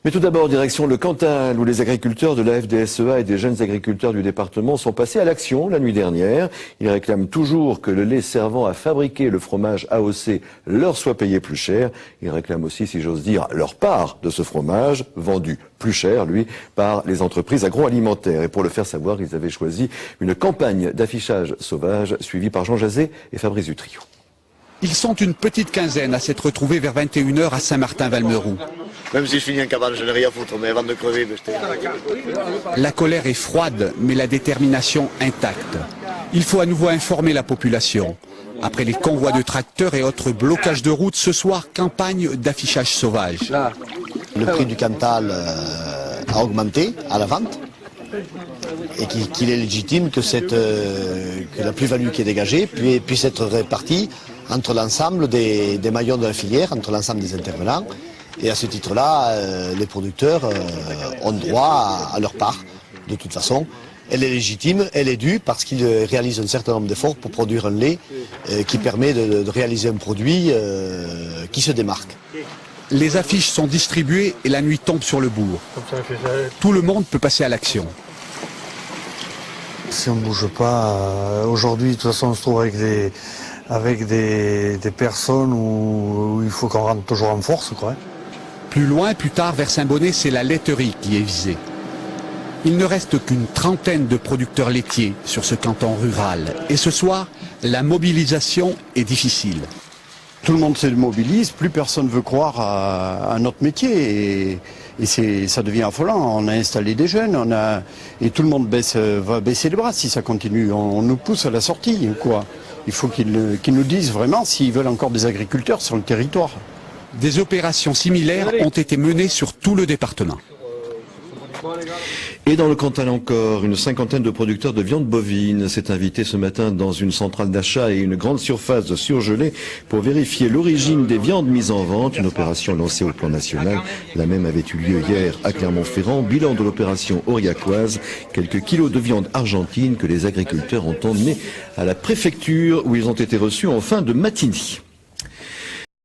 Mais tout d'abord, direction le Cantal, où les agriculteurs de la FDSEA et des jeunes agriculteurs du département sont passés à l'action la nuit dernière. Ils réclament toujours que le lait servant à fabriquer le fromage AOC leur soit payé plus cher. Ils réclament aussi, si j'ose dire, leur part de ce fromage, vendu plus cher, lui, par les entreprises agroalimentaires. Et pour le faire savoir, ils avaient choisi une campagne d'affichage sauvage suivie par Jean Jazet et Fabrice Utrio. Ils sont une petite quinzaine à s'être retrouvés vers 21h à Saint-Martin-Valmeroux. Même si je finis en cabane, je n'ai rien à foutre, mais avant de crever, La colère est froide, mais la détermination intacte. Il faut à nouveau informer la population. Après les convois de tracteurs et autres blocages de route, ce soir, campagne d'affichage sauvage. le prix du Cantal a augmenté à la vente et qu'il est légitime que la plus-value qui est dégagée puisse être répartie entre l'ensemble des maillons de la filière, entre l'ensemble des intervenants. Et à ce titre-là, les producteurs ont droit à leur part, de toute façon. Elle est légitime, elle est due parce qu'ils réalisent un certain nombre d'efforts pour produire un lait qui permet de réaliser un produit qui se démarque. Les affiches sont distribuées et la nuit tombe sur le bourg. Tout le monde peut passer à l'action. Si on ne bouge pas, aujourd'hui de toute façon on se trouve avec des personnes où il faut qu'on rentre toujours en force, quoi. Plus loin, plus tard, vers Saint-Bonnet, c'est la laiterie qui est visée. Il ne reste qu'une trentaine de producteurs laitiers sur ce canton rural. Et ce soir, la mobilisation est difficile. Tout le monde se mobilise, plus personne veut croire à notre métier et ça devient affolant. On a installé des jeunes, et tout le monde va baisser les bras si ça continue. On nous pousse à la sortie, quoi. Il faut qu'ils nous disent vraiment s'ils veulent encore des agriculteurs sur le territoire. Des opérations similaires ont été menées sur tout le département. Et dans le Cantal encore, une cinquantaine de producteurs de viande bovine s'est invité ce matin dans une centrale d'achat et une grande surface de surgelés pour vérifier l'origine des viandes mises en vente. Une opération lancée au plan national. La même avait eu lieu hier à Clermont-Ferrand. Bilan de l'opération aurillacoise. Quelques kilos de viande argentine que les agriculteurs ont emmenés à la préfecture où ils ont été reçus en fin de matinée.